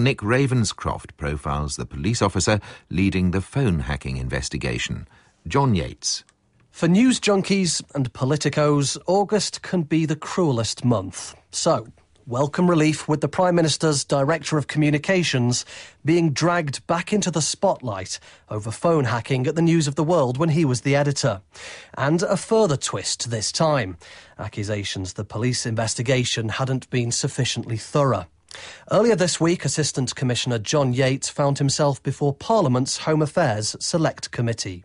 Nick Ravenscroft profiles the police officer leading the phone hacking investigation. John Yates. For news junkies and politicos, August can be the cruelest month. So, welcome relief with the Prime Minister's Director of Communications being dragged back into the spotlight over phone hacking at the News of the World when he was the editor. And a further twist this time. Accusations the police investigation hadn't been sufficiently thorough. Earlier this week, Assistant Commissioner John Yates found himself before Parliament's Home Affairs Select Committee.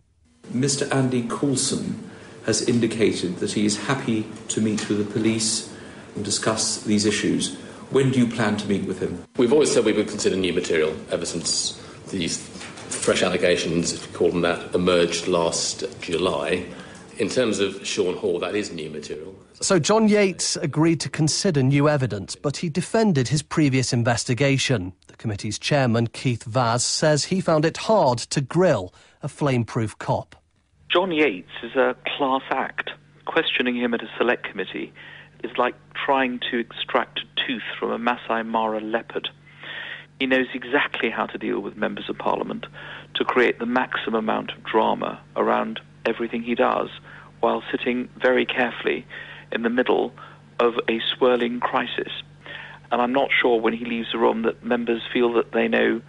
Mr. Andy Coulson has indicated that he is happy to meet with the police and discuss these issues. When do you plan to meet with him? We've always said we would consider new material ever since these fresh allegations, if you call them that, emerged last July. In terms of Sean Hall, that is new material. So John Yates agreed to consider new evidence, but he defended his previous investigation. The committee's chairman, Keith Vaz, says he found it hard to grill a flame-proof cop. John Yates is a class act. Questioning him at a select committee is like trying to extract a tooth from a Masai Mara leopard. He knows exactly how to deal with members of Parliament to create the maximum amount of drama around everything he does, while sitting very carefully in the middle of a swirling crisis. And I'm not sure when he leaves the room that members feel that they know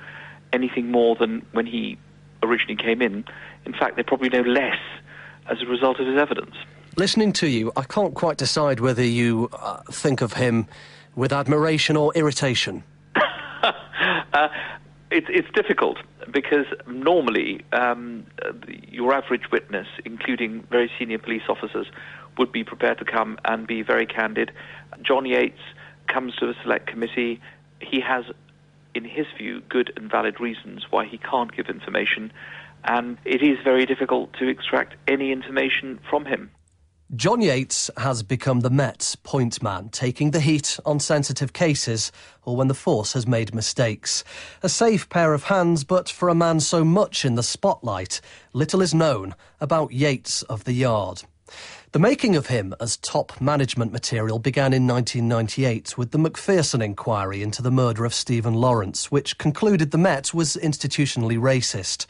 anything more than when he originally came in. In fact, they probably know less as a result of his evidence. Listening to you, I can't quite decide whether you think of him with admiration or irritation. It's difficult, because normally your average witness, including very senior police officers, would be prepared to come and be very candid. John Yates comes to the select committee. He has, in his view, good and valid reasons why he can't give information, and it is very difficult to extract any information from him. John Yates has become the Met's point man, taking the heat on sensitive cases or when the force has made mistakes. A safe pair of hands, but for a man so much in the spotlight, little is known about Yates of the Yard. The making of him as top management material began in 1998 with the Macpherson inquiry into the murder of Stephen Lawrence, which concluded the Met was institutionally racist.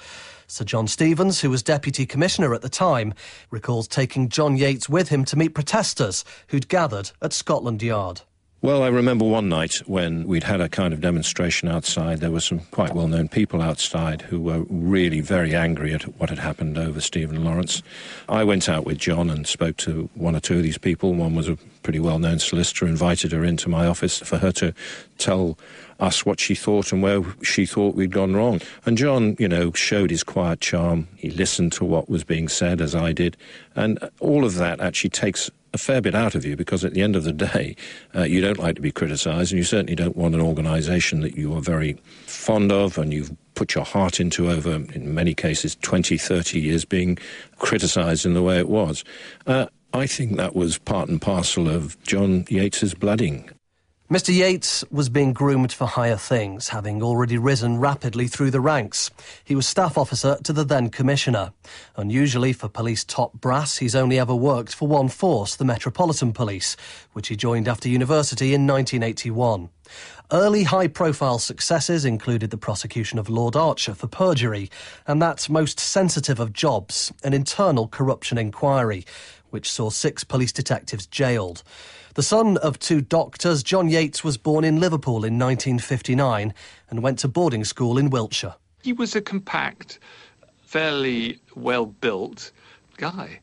Sir John Stevens, who was Deputy Commissioner at the time, recalls taking John Yates with him to meet protesters who'd gathered at Scotland Yard. Well, I remember one night when we'd had a kind of demonstration outside. There were some quite well-known people outside who were really very angry at what had happened over Stephen Lawrence. I went out with John and spoke to one or two of these people. One was a pretty well-known solicitor, invited her into my office for her to tell us what she thought and where she thought we'd gone wrong. And John, showed his quiet charm. He listened to what was being said, as I did. And all of that actually takes a fair bit out of you, because at the end of the day, you don't like to be criticised, and you certainly don't want an organisation that you are very fond of and you've put your heart into over, in many cases, 20, 30 years being criticised in the way it was. I think that was part and parcel of John Yates's blooding. Mr. Yates was being groomed for higher things, having already risen rapidly through the ranks. He was staff officer to the then Commissioner. Unusually for police top brass, he's only ever worked for one force, the Metropolitan Police, which he joined after university in 1981. Early high-profile successes included the prosecution of Lord Archer for perjury, and that most sensitive of jobs, an internal corruption inquiry, which saw 6 police detectives jailed. The son of 2 doctors, John Yates was born in Liverpool in 1959 and went to boarding school in Wiltshire. He was a compact, fairly well-built guy.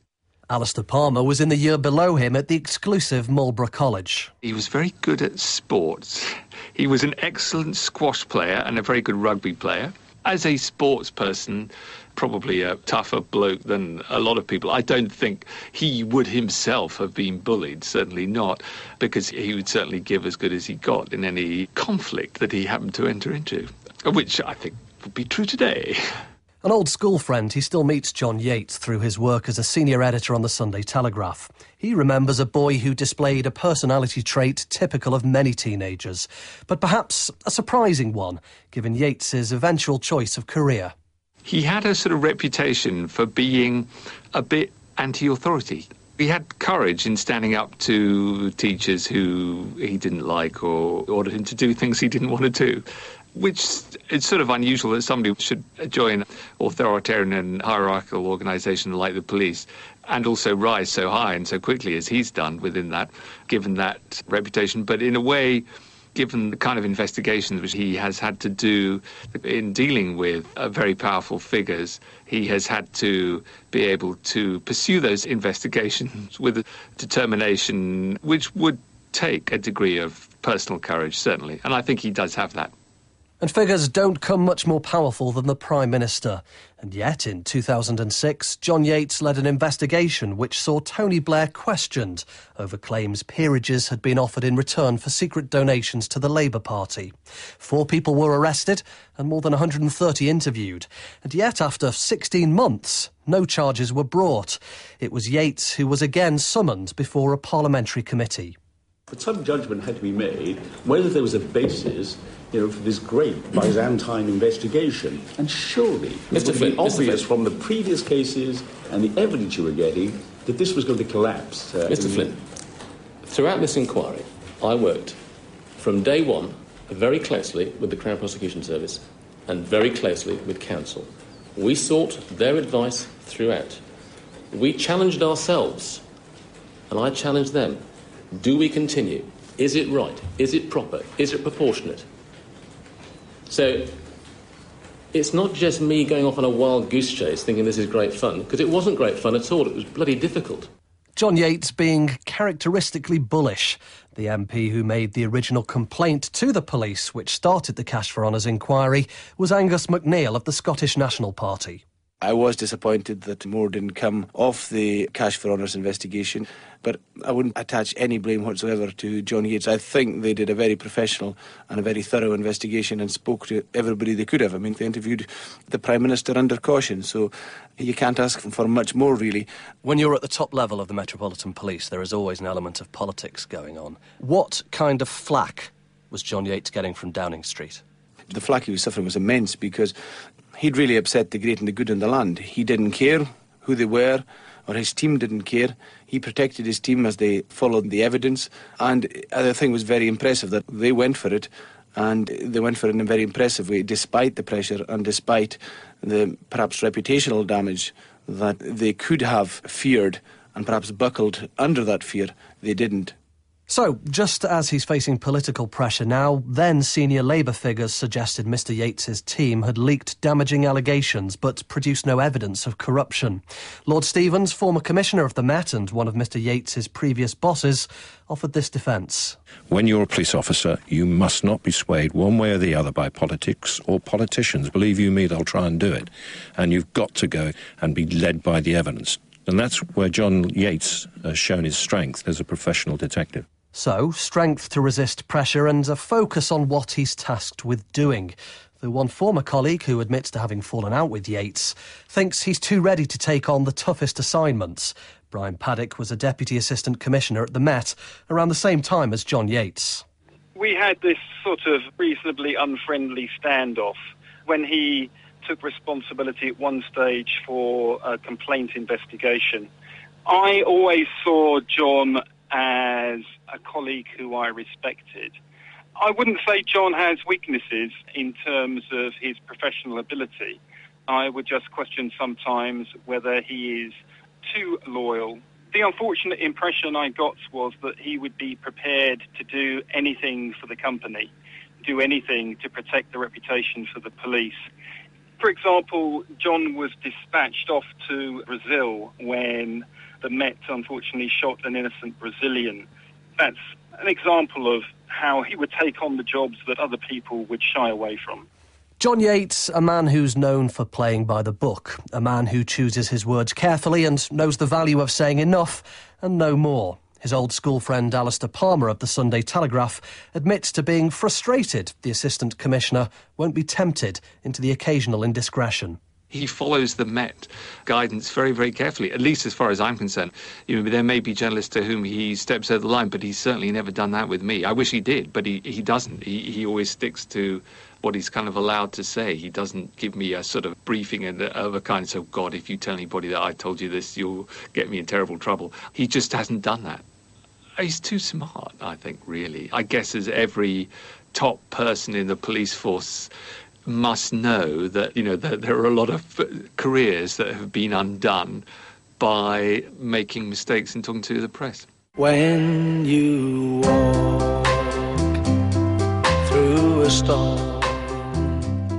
Alistair Palmer was in the year below him at the exclusive Marlborough College. He was very good at sports. He was an excellent squash player and a very good rugby player. As a sports person, probably a tougher bloke than a lot of people. I don't think he would himself have been bullied, certainly not, because he would certainly give as good as he got in any conflict that he happened to enter into, which I think would be true today. An old school friend, he still meets John Yates through his work as a senior editor on the Sunday Telegraph. He remembers a boy who displayed a personality trait typical of many teenagers, but perhaps a surprising one, given Yates's eventual choice of career. He had a sort of reputation for being a bit anti-authority. He had courage in standing up to teachers who he didn't like or ordered him to do things he didn't want to do. which it's sort of unusual that somebody should join an authoritarian and hierarchical organisation like the police and also rise so high and so quickly as he's done within that, given that reputation. But in a way, given the kind of investigations which he has had to do in dealing with very powerful figures, he has had to be able to pursue those investigations with a determination which would take a degree of personal courage, certainly. And I think he does have that. And figures don't come much more powerful than the Prime Minister. And yet, in 2006, John Yates led an investigation which saw Tony Blair questioned over claims peerages had been offered in return for secret donations to the Labour Party. 4 people were arrested and more than 130 interviewed. And yet, after 16 months, no charges were brought. It was Yates who was again summoned before a parliamentary committee. But some judgment had to be made whether there was a basis, for this great Byzantine investigation. And surely it would be obvious from the previous cases and the evidence you were getting that this was going to collapse. Mr. Flynn, throughout this inquiry, I worked from day one very closely with the Crown Prosecution Service and very closely with counsel. We sought their advice throughout. We challenged ourselves, and I challenged them. Do we continue? Is it right? Is it proper? Is it proportionate? So it's not just me going off on a wild goose chase thinking this is great fun, because it wasn't great fun at all. It was bloody difficult. John Yates being characteristically bullish. The MP who made the original complaint to the police, which started the Cash for Honours inquiry, was Angus MacNeil of the Scottish National Party. I was disappointed that more didn't come off the Cash for Honours investigation, but I wouldn't attach any blame whatsoever to John Yates. I think they did a very professional and a very thorough investigation and spoke to everybody they could have. I mean, they interviewed the Prime Minister under caution, so you can't ask for much more, really. When you're at the top level of the Metropolitan Police, there is always an element of politics going on. What kind of flack was John Yates getting from Downing Street? The flack he was suffering was immense because he'd really upset the great and the good in the land. He didn't care who they were, or his team didn't care. He protected his team as they followed the evidence. And the other thing was very impressive, that they went for it, and they went for it in a very impressive way, despite the pressure and despite the perhaps reputational damage that they could have feared and perhaps buckled under that fear. They didn't. So, just as he's facing political pressure now, then senior Labour figures suggested Mr Yates's team had leaked damaging allegations but produced no evidence of corruption. Lord Stevens, former commissioner of the Met and one of Mr Yates's previous bosses, offered this defence. When you're a police officer, you must not be swayed one way or the other by politics or politicians. Believe you me, they'll try and do it. And you've got to go and be led by the evidence. And that's where John Yates has shown his strength as a professional detective. So, strength to resist pressure and a focus on what he's tasked with doing. Though one former colleague, who admits to having fallen out with Yates, thinks he's too ready to take on the toughest assignments. Brian Paddock was a Deputy Assistant Commissioner at the Met around the same time as John Yates. We had this sort of reasonably unfriendly standoff when he took responsibility at one stage for a complaint investigation. I always saw John as a colleague who I respected. I wouldn't say John has weaknesses in terms of his professional ability. I would just question sometimes whether he is too loyal. The unfortunate impression I got was that he would be prepared to do anything for the company, do anything to protect the reputation for the police. For example, John was dispatched off to Brazil when the Met unfortunately shot an innocent Brazilian. That's an example of how he would take on the jobs that other people would shy away from. John Yates, a man who's known for playing by the book, a man who chooses his words carefully and knows the value of saying enough and no more. His old school friend Alistair Palmer of the Sunday Telegraph admits to being frustrated the Assistant Commissioner won't be tempted into the occasional indiscretion. He follows the Met guidance very, very carefully, at least as far as I'm concerned. There may be journalists to whom he steps over the line, but he's certainly never done that with me. I wish he did, but he doesn't. He always sticks to what he's kind of allowed to say. He doesn't give me a sort of briefing of a kind of, God, if you tell anybody that I told you this, you'll get me in terrible trouble. He just hasn't done that. He's too smart, I think, really. I guess as every top person in the police force must know that, that there are a lot of careers that have been undone by making mistakes and talking to the press. When you walk through a storm.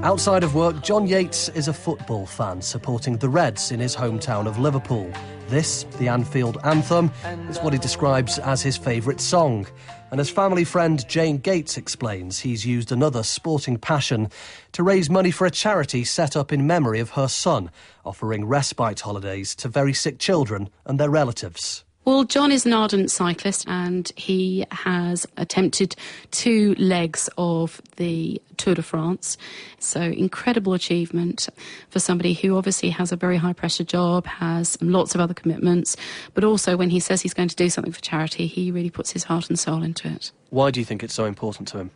Outside of work, John Yates is a football fan, supporting the Reds in his hometown of Liverpool. This, the Anfield Anthem, is what he describes as his favourite song. And as family friend Jane Gates explains, he's used another sporting passion to raise money for a charity set up in memory of her son, offering respite holidays to very sick children and their relatives. Well, John is an ardent cyclist and he has attempted 2 legs of the Tour de France. So incredible achievement for somebody who obviously has a very high-pressure job, has lots of other commitments, but also when he says he's going to do something for charity, he really puts his heart and soul into it. Why do you think it's so important to him?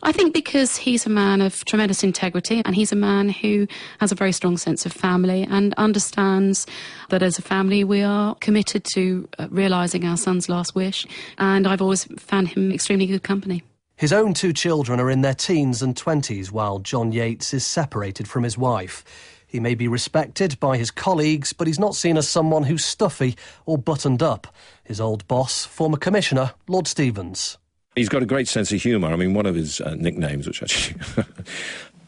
I think because he's a man of tremendous integrity and he's a man who has a very strong sense of family and understands that as a family we are committed to realising our son's last wish, and I've always found him extremely good company. His own 2 children are in their teens and 20s while John Yates is separated from his wife. He may be respected by his colleagues, but he's not seen as someone who's stuffy or buttoned up. His old boss, former Commissioner, Lord Stevens. He's got a great sense of humour. I mean, one of his nicknames, which actually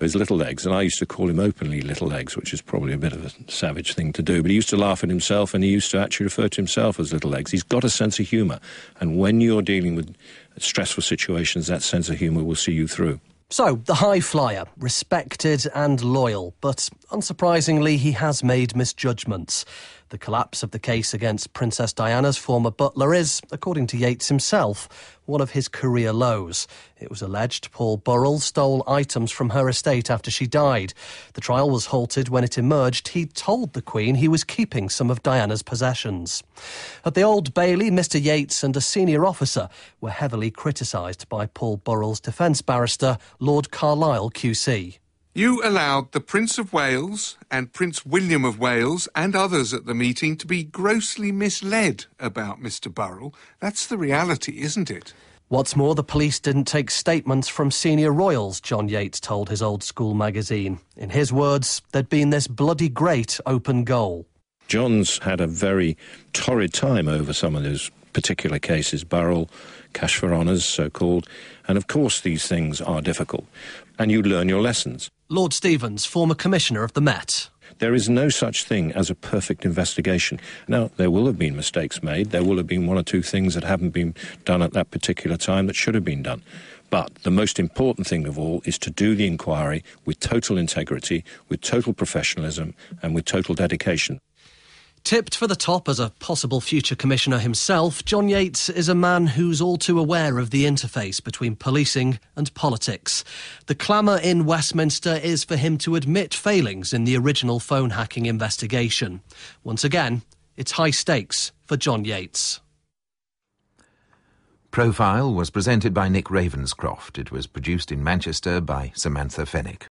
is Little Legs, and I used to call him openly Little Legs, which is probably a bit of a savage thing to do, but he used to laugh at himself and he used to actually refer to himself as Little Legs. He's got a sense of humour, and when you're dealing with stressful situations, that sense of humour will see you through. So, the high flyer, respected and loyal, but unsurprisingly he has made misjudgments. The collapse of the case against Princess Diana's former butler is, according to Yates himself, one of his career lows. It was alleged Paul Burrell stole items from her estate after she died. The trial was halted when it emerged he'd told the Queen he was keeping some of Diana's possessions. At the Old Bailey, Mr Yates and a senior officer were heavily criticised by Paul Burrell's defence barrister, Lord Carlisle QC. You allowed the Prince of Wales and Prince William of Wales and others at the meeting to be grossly misled about Mr Burrell. That's the reality, isn't it? What's more, the police didn't take statements from senior royals, John Yates told his Old School magazine. In his words, there'd been this bloody great open goal. John's had a very torrid time over some of those particular cases, Burrell, cash for honours, so-called, and of course these things are difficult, and you learn your lessons. Lord Stevens, former Commissioner of the Met. There is no such thing as a perfect investigation. Now, there will have been mistakes made. There will have been 1 or 2 things that haven't been done at that particular time that should have been done. But the most important thing of all is to do the inquiry with total integrity, with total professionalism and with total dedication. Tipped for the top as a possible future commissioner himself, John Yates is a man who's all too aware of the interface between policing and politics. The clamour in Westminster is for him to admit failings in the original phone hacking investigation. Once again, it's high stakes for John Yates. Profile was presented by Nick Ravenscroft. It was produced in Manchester by Samantha Fennick.